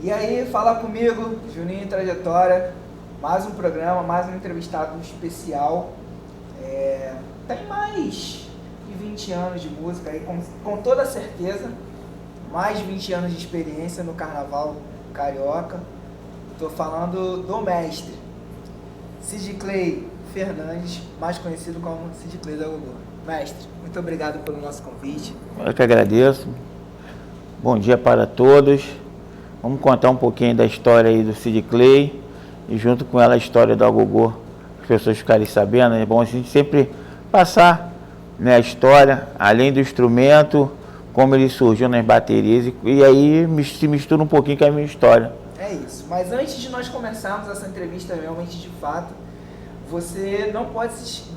E aí, fala comigo, Juninho Trajetória, mais um programa, mais um entrevistado especial. Tem mais de 20 anos de música aí, com toda certeza, mais de 20 anos de experiência no Carnaval Carioca. Estou falando do mestre, Sid Clay Fernandes, mais conhecido como Sid Clay da Gogô. Mestre, muito obrigado pelo nosso convite. Eu que agradeço. Bom dia para todos. Vamos contar um pouquinho da história aí do Sid Clay e junto com ela a história da Gogô, para as pessoas ficarem sabendo. É bom a gente sempre passar, né, a história, além do instrumento, como ele surgiu nas baterias e aí se mistura um pouquinho com a minha história. É isso, mas antes de nós começarmos essa entrevista realmente de fato, você não pode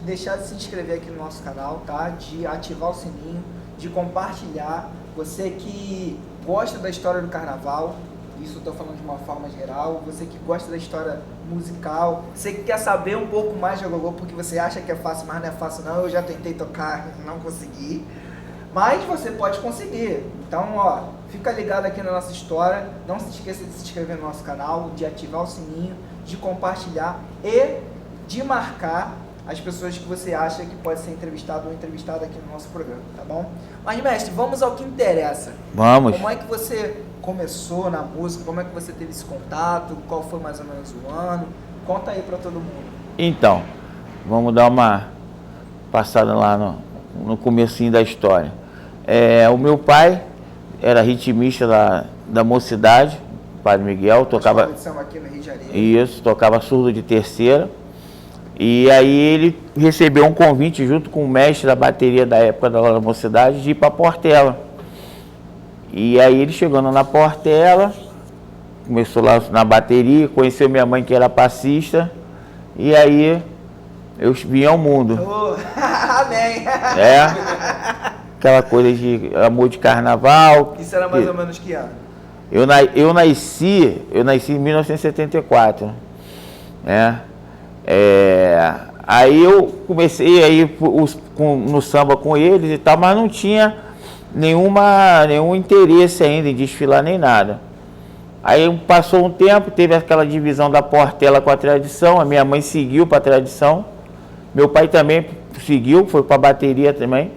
deixar de se inscrever aqui no nosso canal, tá? De ativar o sininho, de compartilhar. Você que gosta da história do Carnaval, isso eu estou falando de uma forma geral, você que gosta da história musical, você que quer saber um pouco mais de Gogô, porque você acha que é fácil, mas não é fácil não, eu já tentei tocar, não consegui, mas você pode conseguir. Então, ó, fica ligado aqui na nossa história, não se esqueça de se inscrever no nosso canal, de ativar o sininho, de compartilhar e de marcar as pessoas que você acha que pode ser entrevistado ou entrevistada aqui no nosso programa, tá bom? Mas, mestre, vamos ao que interessa. Vamos. Como é que você começou na música? Como é que você teve esse contato? Qual foi mais ou menos o ano? Conta aí pra todo mundo. Então, vamos dar uma passada lá no comecinho da história. O meu pai era ritmista da Mocidade, Padre Miguel, tocava aqui no Rio de Janeiro. Isso, tocava surdo de terceira. E aí ele recebeu um convite junto com o mestre da bateria da época da Mocidade de ir para Portela. E aí ele chegando na Portela, começou lá na bateria, conheceu minha mãe que era passista, e aí eu vim ao mundo. Amém! Aquela coisa de amor de carnaval. Isso era mais ou menos que ano? Eu nasci em 1974, né? Aí eu comecei a ir no samba com eles e tal, mas não tinha nenhum interesse ainda em desfilar nem nada. Aí passou um tempo, teve aquela divisão da Portela com a tradição, a minha mãe seguiu para a tradição, meu pai também seguiu, foi para a bateria também,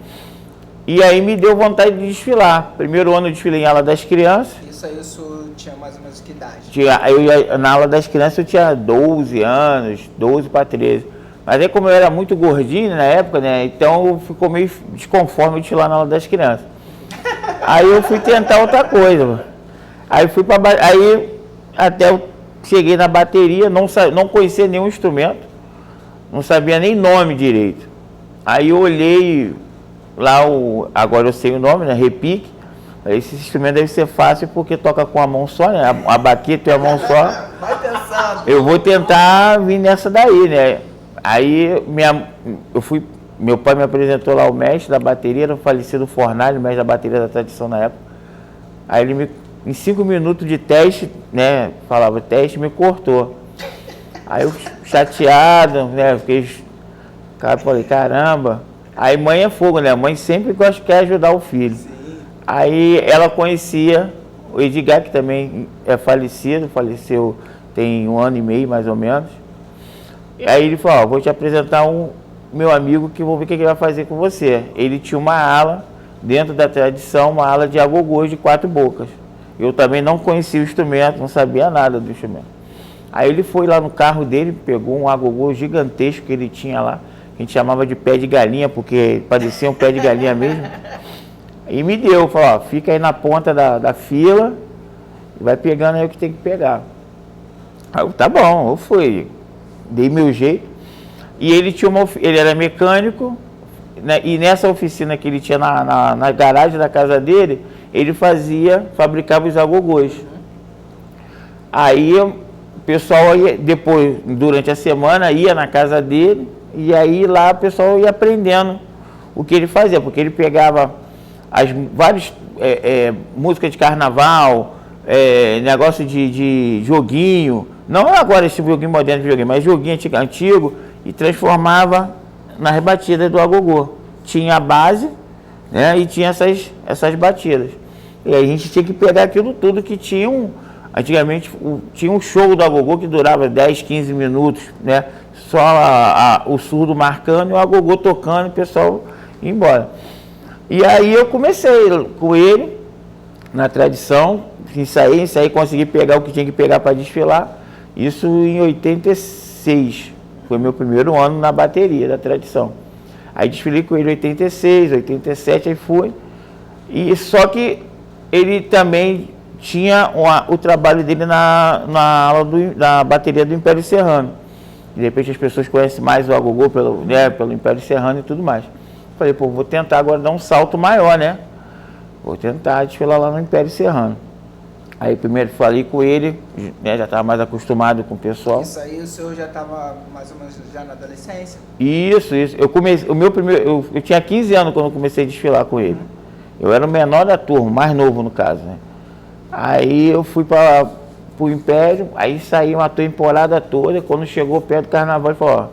e aí me deu vontade de desfilar. Primeiro ano eu desfilei em ala das crianças. Isso aí eu tinha mais ou menos que idade? Na aula das crianças eu tinha 12 anos, 12 para 13. Mas aí como eu era muito gordinho na época, né, então ficou meio desconforme eu desfilar na aula das crianças. Aí eu fui tentar outra coisa. Aí até eu cheguei na bateria, não conhecia nenhum instrumento, não sabia nem nome direito. Aí eu olhei lá, agora eu sei o nome, né, repique. Esse instrumento deve ser fácil porque toca com a mão só, né? A baqueta e a mão só. Vai pensando. Eu vou tentar vir nessa daí, né? Aí meu pai me apresentou lá o mestre da bateria, era o falecido Fornalho, o mestre da bateria da tradição na época. Aí ele em 5 minutos de teste, né? Falava teste, me cortou. Aí eu chateado, né? Falei, caramba. Aí mãe é fogo, né? A mãe sempre quer ajudar o filho. Sim. Aí ela conhecia o Edgar, que também é faleceu tem 1 ano e meio, mais ou menos. E aí ele falou, vou te apresentar meu amigo que vou ver o que ele vai fazer com você. Ele tinha uma ala, dentro da tradição, uma ala de agogôs de 4 bocas. Eu também não conhecia o instrumento, não sabia nada do instrumento. Aí ele foi lá no carro dele, pegou um agogô gigantesco que ele tinha lá, que a gente chamava de pé de galinha, porque parecia um pé de galinha mesmo. E me deu, falou, fica aí na ponta da fila e vai pegando aí o que tem que pegar. Aí eu, tá bom, eu fui, dei meu jeito. E ele era mecânico, né, e nessa oficina que ele tinha na garagem da casa dele, ele fabricava os agogôs. Aí o pessoal depois, durante a semana, ia na casa dele, e aí lá o pessoal ia aprendendo o que ele fazia, porque ele pegava várias músicas de carnaval, negócio de joguinho, não agora esse joguinho moderno de joguinho, mas joguinho antigo, e transformava nas batidas do agogô. Tinha a base, né, e tinha essas batidas. E aí a gente tinha que pegar aquilo tudo que tinha Antigamente tinha um show do agogô que durava 10, 15 minutos, né? Só o surdo marcando e o agogô tocando e o pessoal ia embora. E aí eu comecei com ele, na tradição, ensaiei, consegui pegar o que tinha que pegar para desfilar. Isso em 86, foi meu primeiro ano na bateria da tradição. Aí desfilei com ele em 86, 87, aí fui. E só que ele também tinha o trabalho dele na aula da bateria do Império Serrano. De repente as pessoas conhecem mais o agogô pelo Império Serrano e tudo mais. Falei, pô, vou tentar agora dar um salto maior, né? Vou tentar desfilar lá no Império Serrano. Aí primeiro falei com ele, né, já estava mais acostumado com o pessoal. Isso aí o senhor já estava mais ou menos já na adolescência? Isso. Eu comecei, eu tinha 15 anos quando eu comecei a desfilar com ele. Eu era o menor da turma, mais novo no caso, né? Aí eu fui para o Império, aí saí uma temporada toda, quando chegou perto do carnaval, ele falou, ó,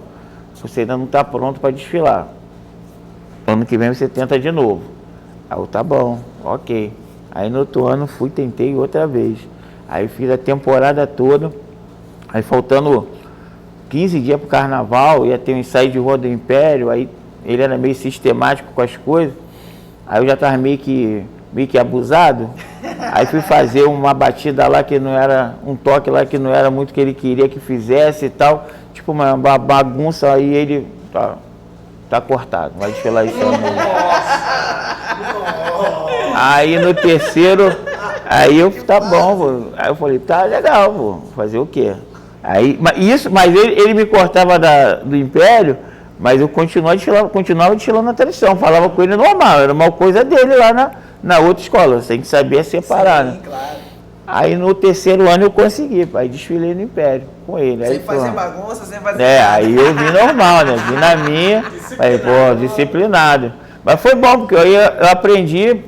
você ainda não está pronto para desfilar. Ano que vem você tenta de novo. Aí eu, tá bom, ok. Aí no outro ano tentei outra vez. Aí fiz a temporada toda, aí faltando 15 dias para o carnaval, ia ter um ensaio de rua do Império, aí ele era meio sistemático com as coisas, aí eu já estava meio que abusado, aí fui fazer uma batida lá que não era, um toque lá que não era muito o que ele queria que fizesse e tal, tipo uma bagunça, aí ele tá cortado, vai desfilar isso aí no terceiro, aí eu, tá bom, vô. Aí eu falei, tá legal, vou fazer o quê? Aí, mas ele me cortava do Império, mas eu continuava desfilando na tradição, falava com ele normal, era uma coisa dele lá na outra escola, você tem que saber separar, sim, né? Claro. Aí no terceiro ano eu consegui, aí desfilei no Império com ele. Sem aí, fazer bagunça, sem fazer nada. Aí eu vim normal, né? Vim na minha, aí, pô, disciplinado. Mas foi bom, porque eu aprendi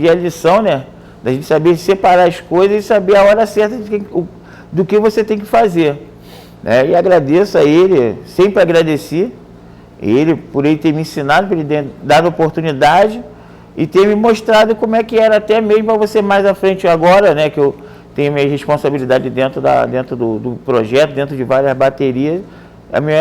a lição, né? Da gente saber separar as coisas e saber a hora certa do que você tem que fazer. Né? E agradeço a ele, sempre agradeci ele por ele ter me ensinado, por ele ter dado oportunidade e ter me mostrado como é que era até mesmo para você mais à frente agora, né? Que eu tenho minha responsabilidade dentro do projeto, dentro de várias baterias,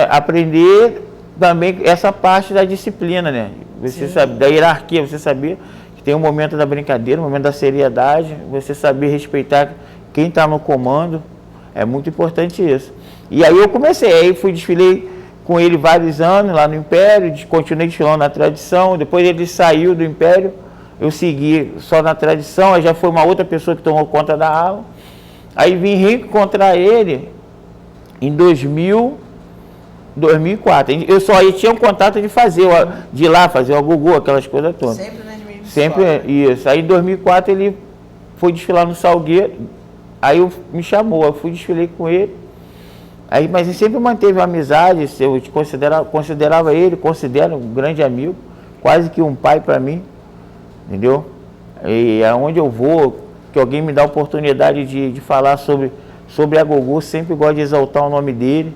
aprender também essa parte da disciplina, né? Você sabe, da hierarquia, você sabia que tem um momento da brincadeira, um momento da seriedade, você saber respeitar quem está no comando, é muito importante isso. E aí eu comecei, aí desfilei com ele vários anos lá no Império, continuei desfilando na tradição, depois ele saiu do Império, eu segui só na tradição, aí já foi uma outra pessoa que tomou conta da aula, aí vim reencontrar ele em 2004, eu só aí tinha um contato de ir lá fazer o agogô, aquelas coisas todas. Sempre nas mesmas Sempre escolas. isso. Aí em 2004 ele foi desfilar no Salgueiro, aí me chamou, eu desfilei com ele. Aí, mas ele sempre manteve uma amizade, eu considerava ele, considero um grande amigo, quase que um pai para mim, entendeu? E aonde eu vou, que alguém me dá a oportunidade de falar sobre agogô, sempre gosto de exaltar o nome dele,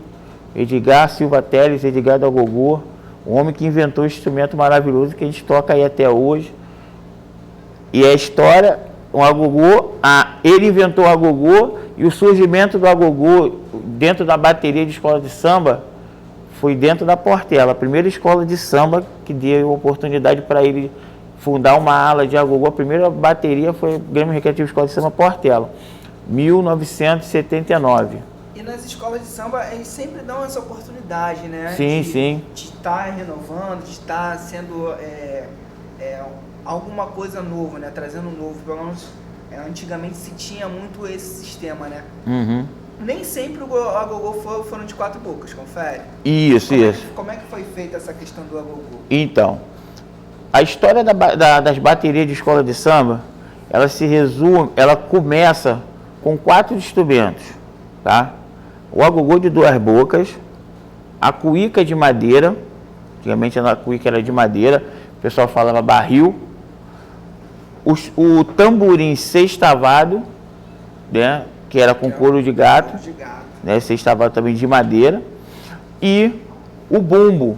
Edgar Silva Teles, Edgar do Agogô, o homem que inventou esse instrumento maravilhoso que a gente toca aí até hoje. E a história, o agogô, ele inventou o agogô e o surgimento do agogô dentro da bateria de escola de samba foi dentro da Portela, a primeira escola de samba que deu oportunidade para ele fundar uma ala de agogô. A primeira bateria foi o Grêmio Recreativo Escola de Samba Portela, 1979. E nas escolas de samba, eles sempre dão essa oportunidade, né? Sim. De estar renovando, de estar sendo alguma coisa nova, né? Trazendo novo. Pelo menos antigamente se tinha muito esse sistema, né? Uhum. Nem sempre o agogô foram de 4 bocas, confere? Isso. Como é que foi feita essa questão do agogô? Então, a história das baterias de escola de samba, ela se resume, ela começa com 4 instrumentos, tá? O agogô de 2 bocas, a cuíca de madeira, antigamente a cuíca era de madeira, o pessoal falava barril, o tamborim sextavado, né, que era com couro de gato, né, sextavado também de madeira, e o bumbo,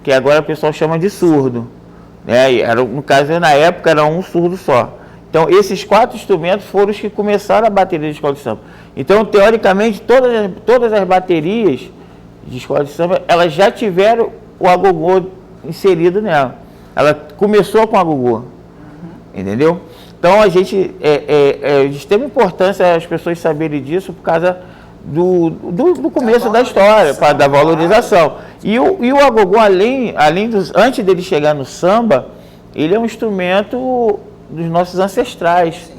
que agora o pessoal chama de surdo, né, no caso na época era um surdo só, Então, esses 4 instrumentos foram os que começaram a bateria de escola de samba. Então, teoricamente, todas as baterias de escola de samba, elas já tiveram o agogô inserido nela. Ela começou com agogô, entendeu? Então, a gente, é de extrema importância as pessoas saberem disso por causa do começo da história, da valorização. E o agogô, antes dele chegar no samba, ele é um instrumento dos nossos ancestrais.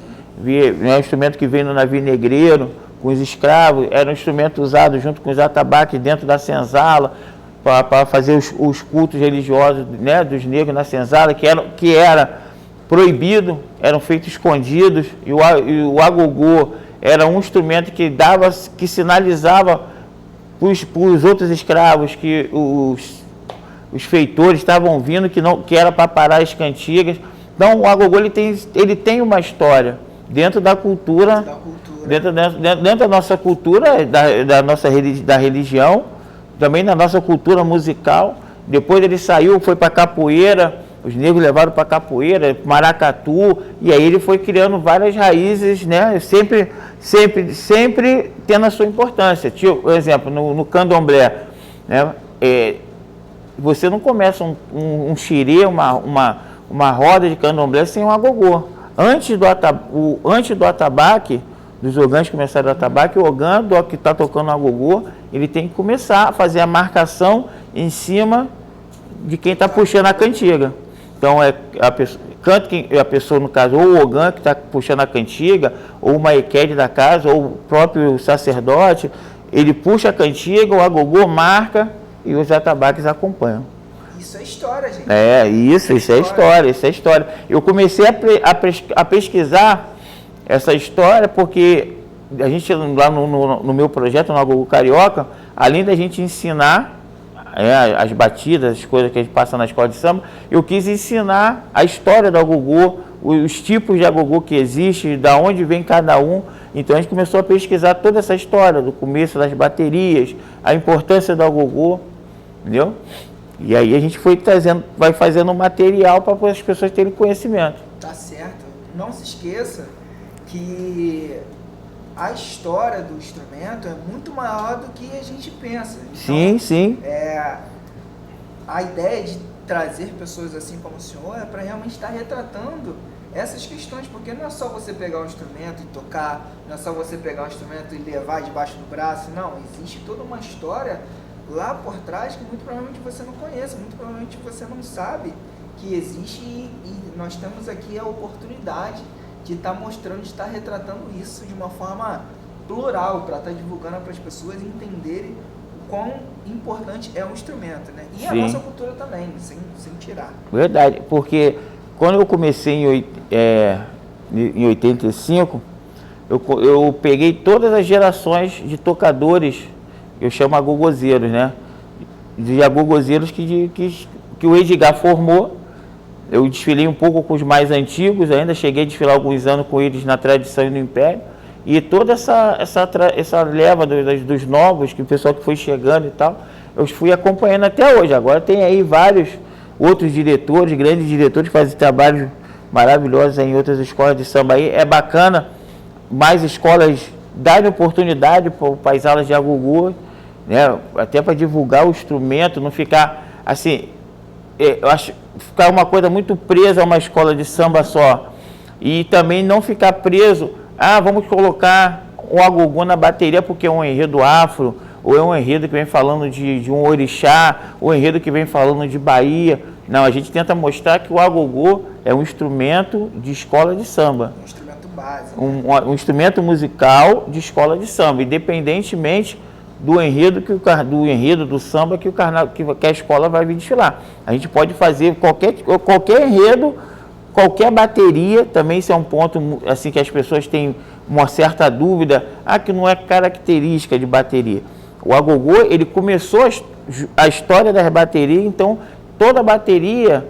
É um instrumento que veio no navio negreiro, com os escravos, era um instrumento usado junto com os atabaques dentro da senzala, para fazer os cultos religiosos, né, dos negros na senzala, que era proibido, eram feitos escondidos, e o agogô era um instrumento que sinalizava para os outros escravos que os feitores estavam vindo, que era para parar as cantigas. Então, o agogô ele tem uma história dentro da cultura, dentro da nossa cultura, da religião, também na nossa cultura musical. Depois ele saiu, foi para capoeira, os negros levaram para capoeira, maracatu, e aí ele foi criando várias raízes, né? Sempre tendo a sua importância. Por exemplo, no candomblé, né? Você não começa um xirê, uma roda de candomblé sem um agogô. Antes do atabaque, dos ogãs começarem o atabaque, o ogã que está tocando o agogô, ele tem que começar a fazer a marcação em cima de quem está puxando a cantiga. Então, a pessoa, no caso, ou o ogã que está puxando a cantiga, ou uma equede da casa, ou o próprio sacerdote, ele puxa a cantiga, o agogô marca e os atabaques acompanham. Isso é história, gente. Isso é história. Eu comecei a pesquisar essa história porque a gente, lá no meu projeto, no Agogô Carioca, além da gente ensinar as batidas, as coisas que a gente passa na escola de samba, eu quis ensinar a história do agogô, os tipos de agogô que existem, da onde vem cada um. Então a gente começou a pesquisar toda essa história, do começo das baterias, a importância do agogô, entendeu? E aí a gente vai fazendo material para as pessoas terem conhecimento. Tá certo. Não se esqueça que a história do instrumento é muito maior do que a gente pensa. Então, sim. A ideia de trazer pessoas assim como o senhor é para realmente estar retratando essas questões, porque não é só você pegar um instrumento e tocar, não é só você pegar um instrumento e levar debaixo do braço, não. Existe toda uma história lá por trás que muito provavelmente você não conhece, muito provavelmente você não sabe que existe, e nós temos aqui a oportunidade de estar mostrando, de estar retratando isso de uma forma plural, para estar divulgando para as pessoas entenderem o quão importante é o instrumento, né? E a nossa cultura também, sem tirar. Verdade, porque quando eu comecei em 85, eu peguei todas as gerações de tocadores, eu chamo agogozeiros, né? De agogozeiros que o Edgar formou. Eu desfilei um pouco com os mais antigos, ainda cheguei a desfilar alguns anos com eles na tradição e no Império. E toda essa leva dos novos, que o pessoal que foi chegando e tal, eu fui acompanhando até hoje. Agora tem aí vários outros diretores, grandes diretores, que fazem trabalhos maravilhosos em outras escolas de samba aí. É bacana mais escolas darem oportunidade para as aulas de agogô, né? Até para divulgar o instrumento, não ficar assim, eu acho, ficar uma coisa muito presa a uma escola de samba só. E também não ficar preso, vamos colocar um agogô na bateria porque é um enredo afro, ou é um enredo que vem falando de um orixá, ou um enredo que vem falando de Bahia. Não, a gente tenta mostrar que o agogô é um instrumento de escola de samba. Um instrumento básico. Um instrumento musical de escola de samba, independentemente do enredo do samba que a escola vai vir desfilar. A gente pode fazer qualquer enredo, qualquer bateria, também isso é um ponto assim que as pessoas têm uma certa dúvida, que não é característica de bateria. O agogô, ele começou a história das baterias, então toda bateria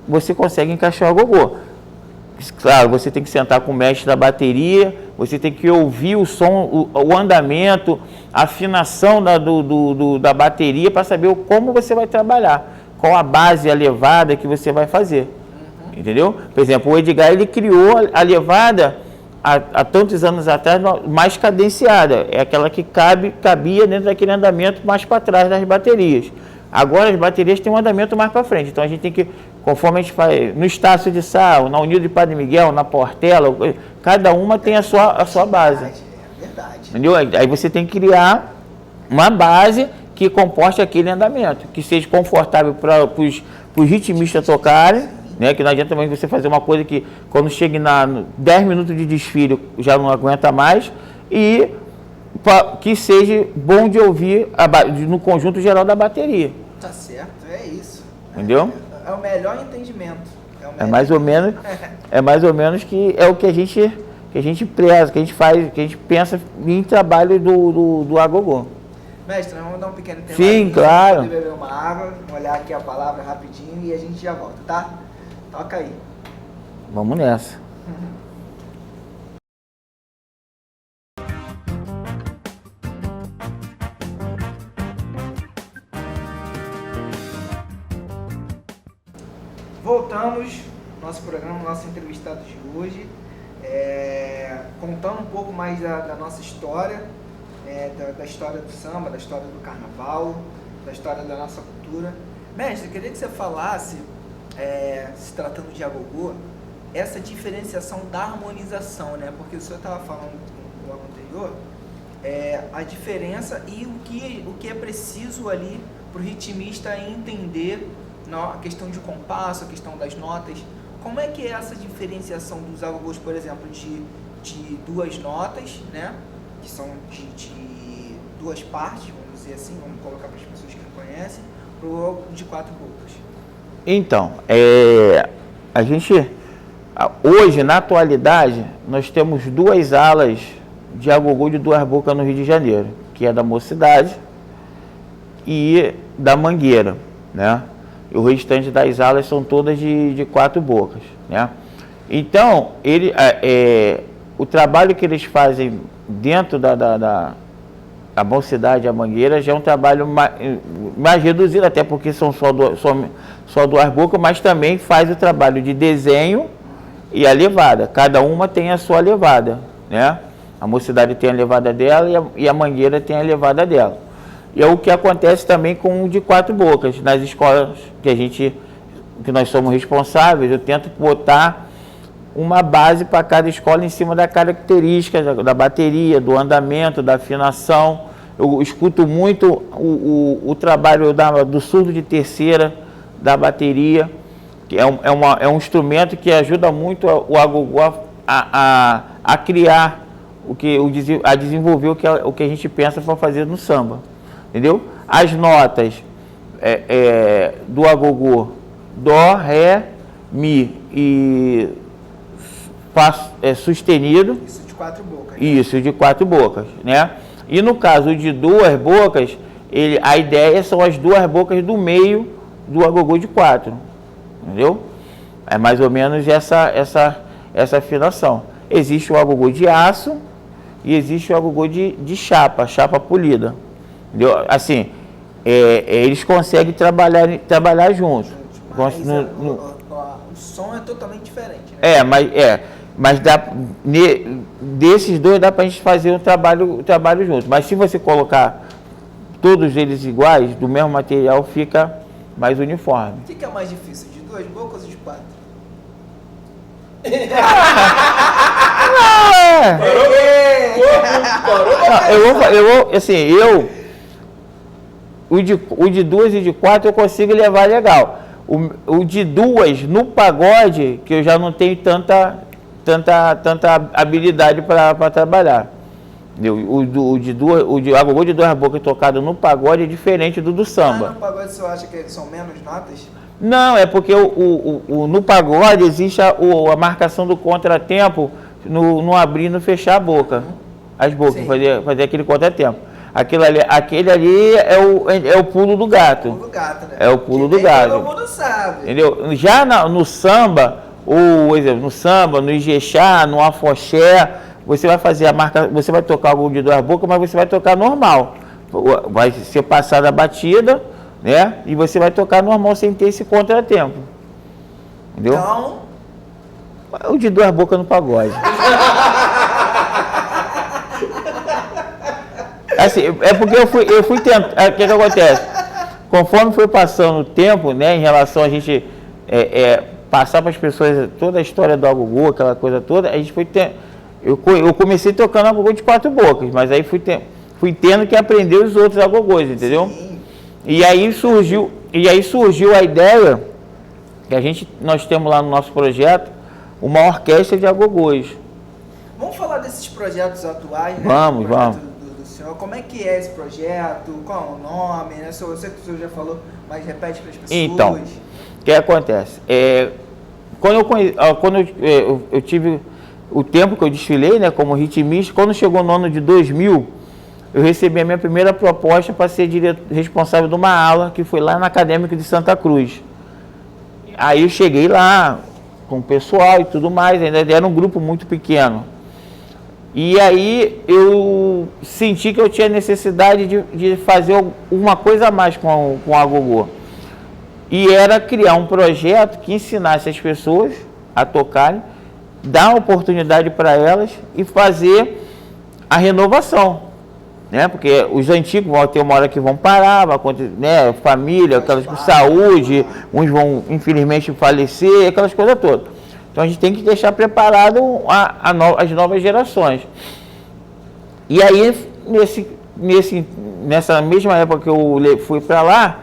você consegue encaixar o agogô. Claro, você tem que sentar com o mestre da bateria, você tem que ouvir o som, o andamento, a afinação da bateria para saber como você vai trabalhar, qual a base elevada que você vai fazer. entendeu? Por exemplo, o Edgar, ele criou a levada há tantos anos atrás mais cadenciada, é aquela que cabia dentro daquele andamento mais para trás das baterias. Agora as baterias têm um andamento mais para frente, então a gente tem que, conforme a gente faz no Estácio de Sá, na Unido de Padre Miguel, na Portela, cada uma tem a sua base. É verdade. Entendeu? Aí você tem que criar uma base que comporte aquele andamento, que seja confortável para os ritmistas tocarem, né? Que não adianta também você fazer uma coisa que quando chega 10 minutos de desfile já não aguenta mais, e que seja bom de ouvir no conjunto geral da bateria. Tá certo, é isso. Entendeu? É o melhor entendimento. É mais ou menos que é o que a gente preza, que a gente faz, que a gente pensa em trabalho do agogô. Mestre, vamos dar um pequeno tempo. Sim, claro. Poder beber uma água, olhar aqui a palavra rapidinho e a gente já volta, tá? Toca aí. Vamos nessa. Voltamos ao nosso programa, nosso entrevistado de hoje, contando um pouco mais da nossa história, da história do samba, da história do carnaval, da história da nossa cultura. Mestre, eu queria que você falasse, se tratando de agogô, essa diferenciação da harmonização, né? Porque o senhor estava falando no bloco anterior, a diferença e o que é preciso ali para o ritmista entender a questão de compasso, a questão das notas. Como é que é essa diferenciação dos agogôs, por exemplo, de duas notas, né? Que são de duas partes, vamos dizer assim, vamos colocar para as pessoas que não conhecem, para o de quatro bocas? Então, a gente, hoje, na atualidade, nós temos duas alas de agogô de duas bocas no Rio de Janeiro, que é da Mocidade e da Mangueira, né? E o restante das alas são todas de quatro bocas, né? Então, o trabalho que eles fazem dentro da Mocidade e a Mangueira já é um trabalho mais reduzido, até porque são só duas bocas, mas também faz o trabalho de desenho e a levada. Cada uma tem a sua levada, né? A Mocidade tem a levada dela e a Mangueira tem a levada dela. E é o que acontece também com o de quatro bocas. Nas escolas que nós somos responsáveis, eu tento botar uma base para cada escola em cima da característica da bateria, do andamento, da afinação. Eu escuto muito o trabalho do surdo de terceira, da bateria, que é um instrumento que ajuda muito o agogô a criar, a desenvolver o que a gente pensa para fazer no samba. Entendeu? As notas do agogô, dó, ré, mi e fá sustenido. Isso de quatro bocas. Né? Isso, de quatro bocas, né? E no caso de duas bocas, a ideia são as duas bocas do meio do agogô de quatro, entendeu? É mais ou menos essa afinação. Existe o agogô de aço e existe o agogô de chapa polida. Entendeu? Assim, eles conseguem trabalhar juntos. Mas o som é totalmente diferente, né? Mas desses dois dá para a gente fazer um trabalho junto. Mas se você colocar todos eles iguais, do mesmo material, fica mais uniforme. O que é mais difícil, de duas bocas ou de quatro? O de duas e de quatro eu consigo levar legal. O de duas no pagode, que eu já não tenho tanta habilidade para trabalhar. O de agogô de duas bocas tocado no pagode é diferente do samba. No pagode você acha que são menos notas? Não, é porque no pagode existe a marcação do contratempo no abrir e no fechar a boca. As bocas, fazer aquele contratempo. Aquele ali é o pulo do gato. O pulo do gato, né? É o pulo do gato. Todo mundo sabe. Entendeu? Já no samba, no Ijexá, no afoxé, você vai fazer você vai tocar algo de duas bocas, mas você vai tocar normal. Vai ser passada a batida, né? E você vai tocar normal sem ter esse contratempo. Entendeu? Então, O de duas bocas no pagode. Assim, é porque eu fui tentar. O que acontece? Conforme foi passando o tempo, né, em relação a gente passar para as pessoas toda a história do agogô, aquela coisa toda, a gente foi eu comecei tocando agogô de quatro bocas, mas aí fui tendo que aprender os outros agogôs, entendeu? Sim. E aí surgiu a ideia que nós temos lá no nosso projeto uma orquestra de agogôs. Vamos falar desses projetos atuais, né? Vamos. Do senhor. Como é que é esse projeto? Qual é o nome? Né? Eu sei que o senhor já falou, mas repete para as pessoas. Então, o que acontece? Quando eu tive o tempo que eu desfilei, né, como ritmista, quando chegou no ano de 2000, eu recebi a minha primeira proposta para ser responsável de uma ala, que foi lá na Acadêmica de Santa Cruz. Aí eu cheguei lá com o pessoal e tudo mais, ainda era um grupo muito pequeno. E aí eu senti que eu tinha necessidade de fazer uma coisa a mais com o agogô. E era criar um projeto que ensinasse as pessoas a tocarem, dar oportunidade para elas e fazer a renovação. Né? Porque os antigos vão ter uma hora que vão parar, vai acontecer, né? Família, aquelas com saúde, uns vão infelizmente falecer, aquelas coisas todas. Então a gente tem que deixar preparado as novas gerações. E aí, nessa mesma época que eu fui para lá,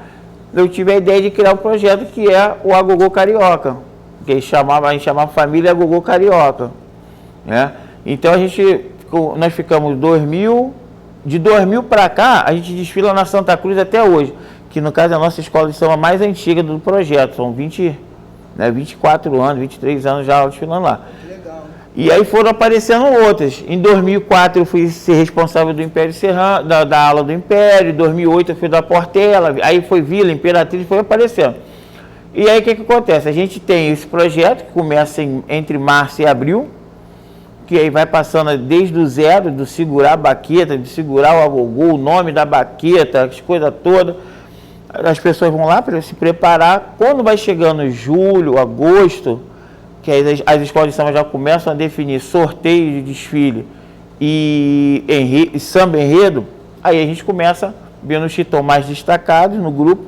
eu tive a ideia de criar um projeto que é o Agogô Carioca, que a gente chamava Família Agogô Carioca. Né? Então nós ficamos de 2000 para cá, a gente desfila na Santa Cruz até hoje, que no caso é a nossa escola de samba mais antiga do projeto, são 24 anos, 23 anos já desfilando lá. Legal. E aí foram aparecendo outras. Em 2004 eu fui ser responsável do Império Serrano, da ala do Império, em 2008 eu fui da Portela, aí foi Vila, Imperatriz, foi aparecendo. E aí o que acontece? A gente tem esse projeto que começa entre março e abril, que aí vai passando desde o zero, do segurar a baqueta, de segurar o agogô, o nome da baqueta, as coisas todas. As pessoas vão lá para se preparar. Quando vai chegando julho, agosto, que as escolas de samba já começam a definir sorteio de desfile e samba enredo, aí a gente começa vendo os que estão mais destacados no grupo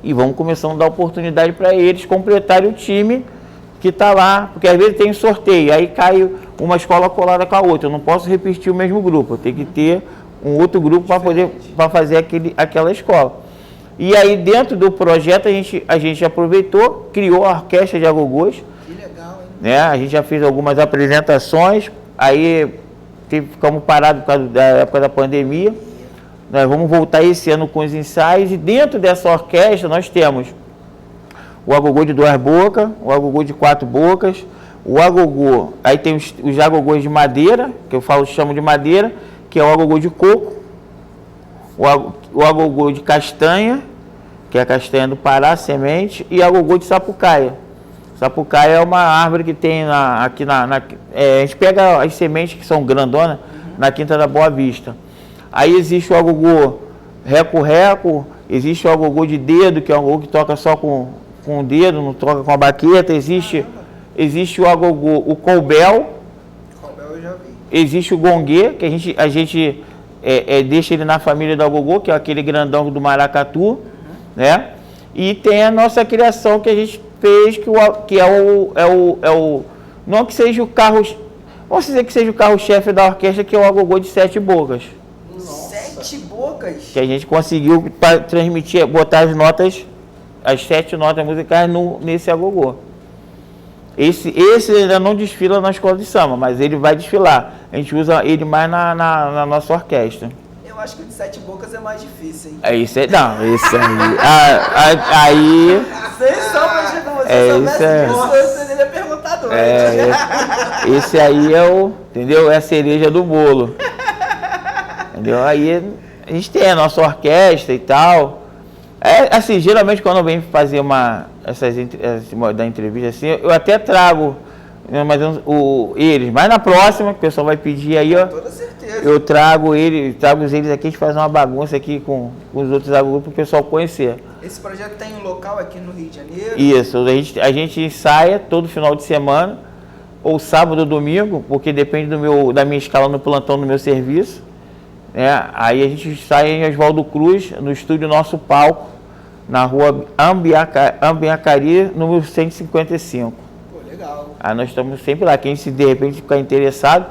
e vamos começando a dar oportunidade para eles completarem o time que está lá, porque às vezes tem sorteio, aí cai uma escola colada com a outra, eu não posso repetir o mesmo grupo, eu tenho que ter um outro grupo para fazer aquela escola. E aí dentro do projeto a gente aproveitou, criou a orquestra de agogôs. Que legal, hein? Né? A gente já fez algumas apresentações, aí ficamos parados por causa da época da pandemia. Nós vamos voltar esse ano com os ensaios e dentro dessa orquestra nós temos o agogô de duas bocas, o agogô de quatro bocas, o agogô, aí tem os agogôs de madeira, que eu chamo de madeira, que é o agogô de coco, o agogô de castanha, que é a castanha do Pará, semente, e agogô de sapucaia. Sapucaia é uma árvore que tem a gente pega as sementes que são grandonas na Quinta da Boa Vista. Aí existe o agogô reco-reco, existe o agogô de dedo, que é um agogô que toca só com o dedo, não toca com a baqueta, existe o agogô, o colbel, eu já vi. Existe o gongue, que a gente deixa ele na família do agogô, que é aquele grandão do maracatu, né? E tem a nossa criação que a gente fez, que é o não que seja o carro, vamos dizer que seja o carro-chefe da orquestra, que é o agogô de 7 bocas. Nossa. 7 bocas? Que a gente conseguiu transmitir, botar as 7 notas musicais nesse agogô. Esse ainda não desfila na escola de samba, mas ele vai desfilar. A gente usa ele mais na nossa orquestra. Eu acho que o de 7 bocas é mais difícil, hein? Esse aí. Aí. Sem sombra de dúvida. Se eu soubesse disso, eu teria perguntado antes. Esse aí entendeu? É a cereja do bolo. Entendeu? Aí a gente tem a nossa orquestra e tal. Assim, geralmente quando eu venho fazer da entrevista assim, eu até trago eles, mas na próxima, que o pessoal vai pedir aí, ó. Com toda certeza. Eu trago eles aqui, a gente faz uma bagunça aqui com os outros agogôs para o pessoal conhecer. Esse projeto tem um local aqui no Rio de Janeiro? Isso, a gente ensaia todo final de semana ou sábado ou domingo, porque depende da minha escala no plantão do meu serviço. Né? Aí a gente sai em Oswaldo Cruz, no estúdio Nosso Palco, na rua Ambiacari, número 155. Pô, legal. Aí nós estamos sempre lá. Quem se de repente ficar interessado,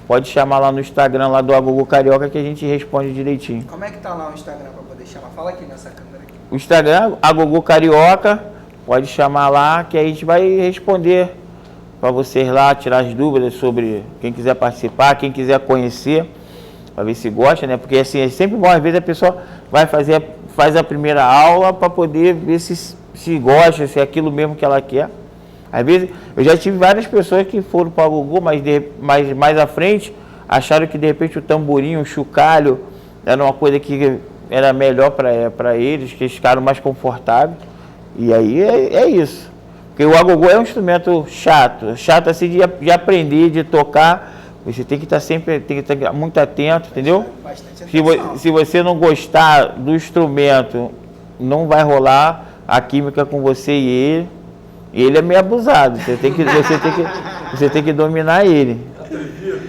pode chamar lá no Instagram lá do Agogô Carioca que a gente responde direitinho. Como é que tá lá o Instagram para poder chamar? Fala aqui nessa câmera aqui. O Instagram, Agogô Carioca, pode chamar lá que a gente vai responder para vocês lá, tirar as dúvidas sobre quem quiser participar, quem quiser conhecer, para ver se gosta, né? Porque assim, é sempre bom, às vezes a pessoa faz a primeira aula para poder ver se gosta, se é aquilo mesmo que ela quer. Às vezes, eu já tive várias pessoas que foram para o Agogô, mas mais à frente, acharam que de repente o tamborim, o chocalho, era uma coisa que era melhor para eles, que eles ficaram mais confortáveis. E aí é isso. Porque o Agogô é um instrumento chato assim de aprender, de tocar. Você tem que estar sempre, tem que estar muito atento, entendeu? Se você não gostar do instrumento, não vai rolar a química com você e ele. Ele é meio abusado, você tem que dominar ele.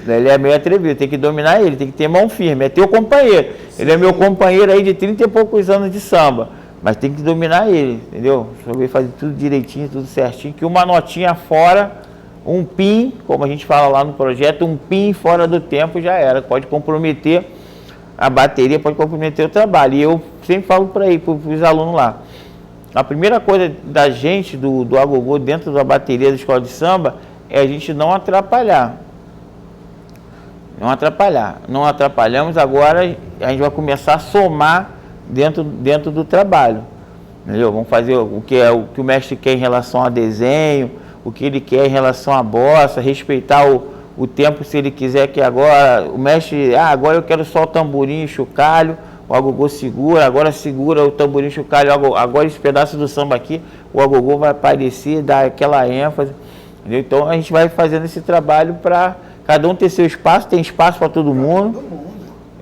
Ele é meio atrevido, tem que dominar ele, tem que ter mão firme, é teu companheiro. Ele é meu companheiro aí de 30 e poucos anos de samba, mas tem que dominar ele, entendeu? Saber fazer tudo direitinho, tudo certinho, que uma notinha fora, um pin, como a gente fala lá no projeto, um pin fora do tempo já era, pode comprometer a bateria, pode comprometer o trabalho. E eu sempre falo para os alunos lá, a primeira coisa da gente, do Agogô, dentro da bateria da escola de samba, é a gente não atrapalhar. Não atrapalhar. Não atrapalhamos, agora a gente vai começar a somar dentro do trabalho. Entendeu? Vamos fazer o que o mestre quer em relação a desenho, o que ele quer em relação à bossa, respeitar o tempo, se ele quiser que agora, o mestre, agora eu quero só o tamborim e chocalho, o Agogô segura, agora segura o tamborim, chocalho, agora esse pedaço do samba aqui, o Agogô vai aparecer, dar aquela ênfase, entendeu? Então a gente vai fazendo esse trabalho para cada um ter seu espaço, tem espaço para todo mundo.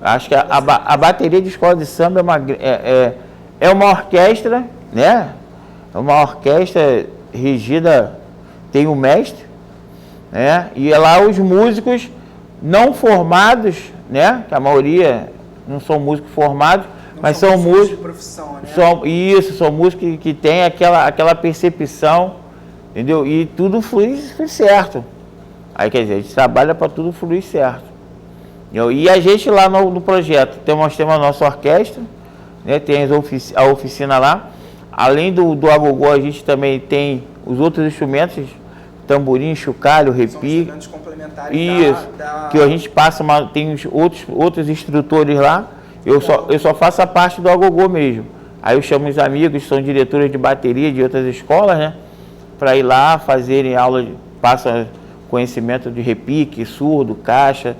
Acho que a bateria de escola de samba é uma orquestra, né? É uma orquestra regida, tem um mestre, né? E lá os músicos não formados, né? Que a maioria não são músicos formados, mas são músicos de profissão, né? São músicos que têm aquela percepção, entendeu? E tudo flui certo. Aí, quer dizer, a gente trabalha para tudo fluir certo. E a gente lá no projeto, nós temos a nossa orquestra, né? Tem a oficina lá. Além do Agogô, a gente também tem os outros instrumentos, tamborim, chocalho, repique. São instrumentos complementares. Isso, que a gente passa, tem outros instrutores lá. Eu só faço a parte do Agogô mesmo. Aí eu chamo os amigos, que são diretores de bateria de outras escolas, né? Para ir lá fazerem aula, passa conhecimento de repique, surdo, caixa,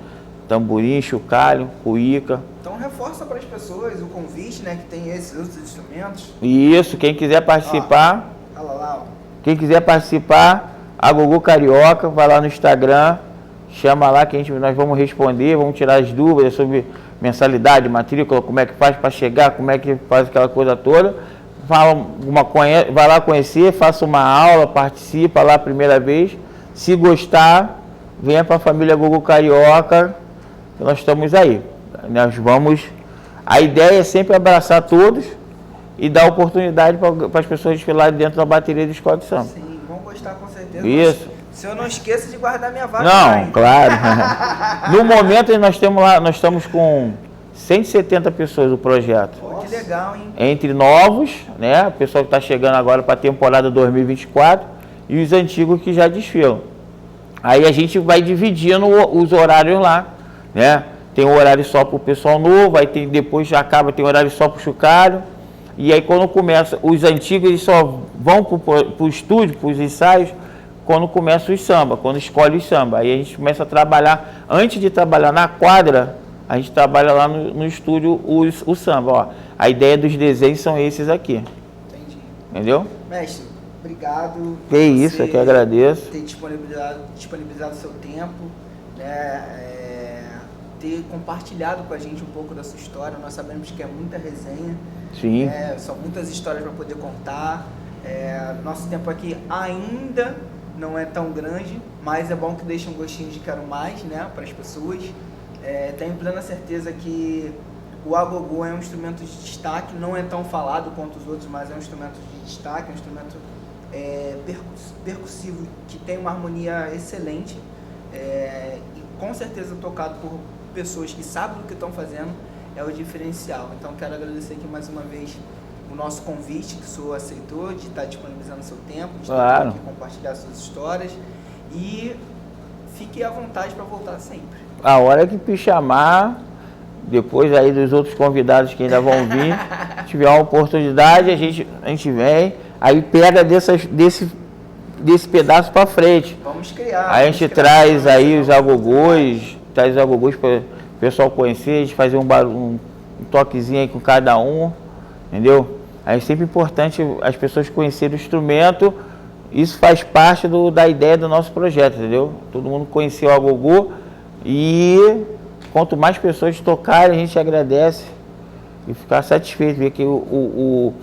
tamborim, chocalho, cuíca. Então reforça para as pessoas o convite, né? Que tem esses outros instrumentos. Isso, quem quiser participar. Olha lá. Quem quiser participar, Agogô Carioca, vai lá no Instagram, chama lá que nós vamos responder, vamos tirar as dúvidas sobre mensalidade, matrícula, como é que faz para chegar, como é que faz aquela coisa toda. Vai lá conhecer, faça uma aula, participa lá a primeira vez. Se gostar, venha para a família Agogô Carioca, que nós estamos aí. A ideia é sempre abraçar todos e dar oportunidade para as pessoas desfilarem dentro da bateria da escola de samba. Sim, vão gostar com certeza. Isso. Se eu não esqueço de guardar minha vaga. Não, claro. No momento nós estamos com 170 pessoas do projeto. Pô, que legal, hein? Entre novos, né? O pessoal que está chegando agora para a temporada 2024 e os antigos que já desfilam. Aí a gente vai dividindo os horários lá, né? Tem um horário só para o pessoal novo, aí depois já acaba, tem horário só para o chocalho. E aí quando começa, os antigos eles só vão para o estúdio, para os ensaios, quando começa o samba, quando escolhe o samba. Aí a gente começa a trabalhar, antes de trabalhar na quadra, a gente trabalha lá no estúdio o samba. Ó. A ideia dos desenhos são esses aqui. Entendi. Entendeu? Mestre, obrigado. Que isso, eu que agradeço. Ter disponibilizado o seu tempo, né? Ter compartilhado com a gente um pouco da sua história. Nós sabemos que é muita resenha. Sim. São muitas histórias para poder contar. Nosso tempo aqui ainda não é tão grande, mas é bom que deixa um gostinho de quero mais, né, para as pessoas. Tenho plena certeza que o agogô é um instrumento de destaque, não é tão falado quanto os outros, mas é um instrumento de destaque, é um instrumento percussivo que tem uma harmonia excelente e com certeza tocado por pessoas que sabem o que estão fazendo é o diferencial. Então quero agradecer aqui mais uma vez o nosso convite que o senhor aceitou, de estar disponibilizando seu tempo, de estar aqui compartilhar suas histórias, e fique à vontade para voltar sempre. A hora que me chamar, depois aí dos outros convidados que ainda vão vir, tiver uma oportunidade, a gente vem, aí pega desse pedaço para frente. Vamos criar. Aí a gente traz aí os agogôs, para o pessoal conhecer, a gente fazer um toquezinho aí com cada um, entendeu? Aí é sempre importante as pessoas conhecerem o instrumento, isso faz parte da ideia do nosso projeto, entendeu? Todo mundo conhecer o agogô e quanto mais pessoas tocarem, a gente agradece e ficar satisfeito, ver que o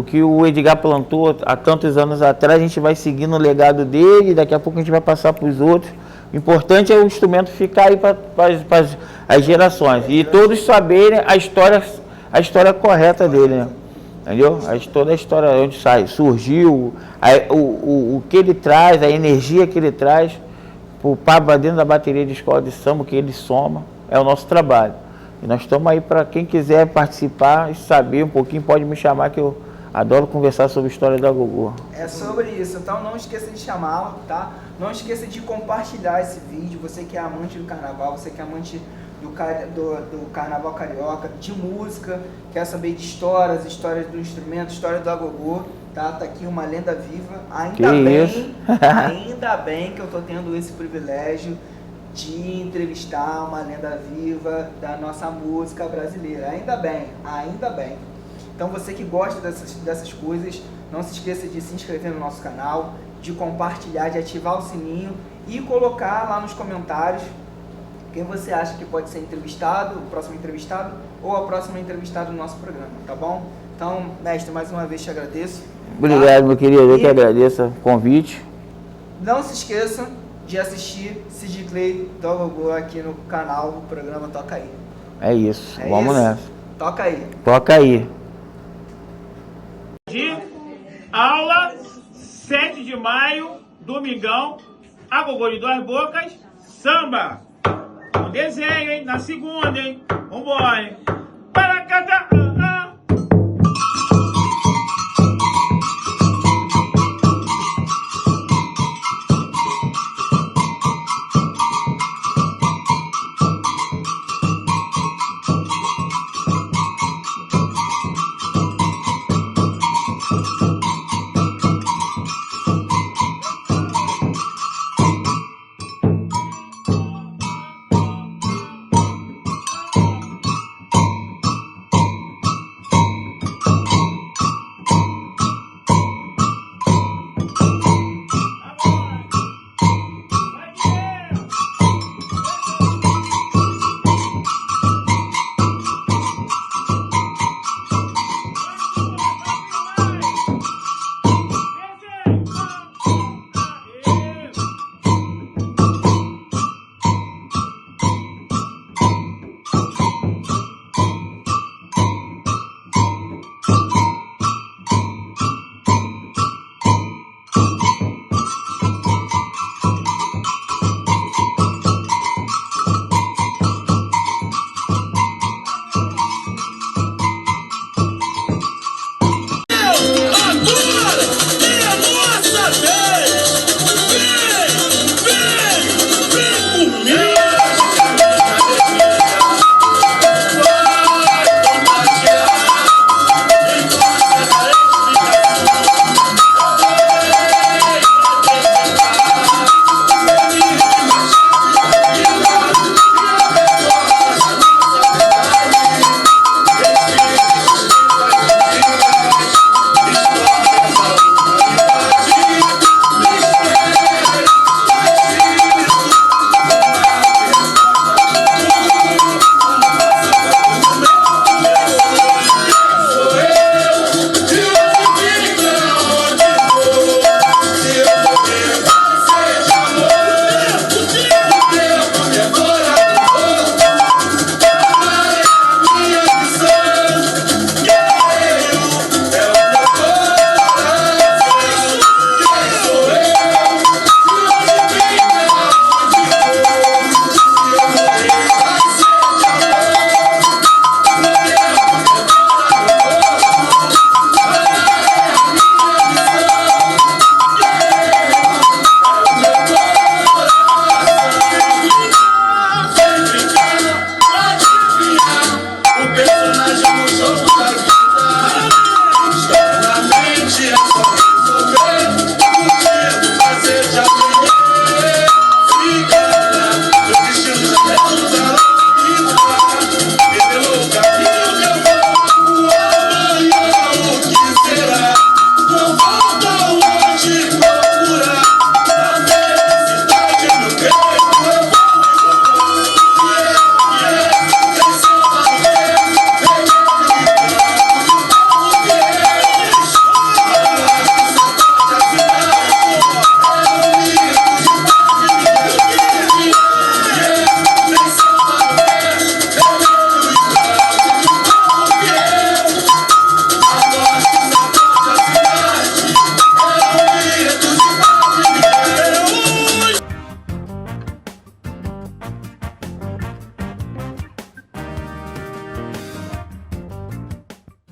que o Edgar plantou há tantos anos atrás, a gente vai seguindo o legado dele, daqui a pouco a gente vai passar para os outros. O importante é o instrumento ficar aí para as gerações e todos saberem a história correta dele, né? Entendeu? Toda a história onde surgiu, o que ele traz, a energia que ele traz para dentro da bateria de escola de samba, o que ele soma, é o nosso trabalho. E nós estamos aí para quem quiser participar e saber um pouquinho, pode me chamar que eu adoro conversar sobre a história do agogô. É sobre isso, então não esqueça de chamá-lo, tá? Não esqueça de compartilhar esse vídeo, você que é amante do carnaval, você que é amante do carnaval carioca, de música, quer saber de histórias do instrumento, história do agogô, tá? Tá aqui uma lenda viva, ainda bem que eu tô tendo esse privilégio de entrevistar uma lenda viva da nossa música brasileira, ainda bem. Então você que gosta dessas coisas, não se esqueça de se inscrever no nosso canal, de compartilhar, de ativar o sininho e colocar lá nos comentários quem você acha que pode ser entrevistado, o próximo entrevistado ou a próxima entrevistada do nosso programa, tá bom? Então, mestre, mais uma vez te agradeço. Obrigado, meu querido, eu que agradeço o convite. Não se esqueçam de assistir Sid Clay do Agogô aqui no canal do programa Toca Aí. É isso, vamos nessa. Toca aí. Toca aí. Aula 7 de maio, domingão, Agogô de Duas Bocas, samba. Um desenho, hein? Na segunda, hein? Vambora, hein? Para cada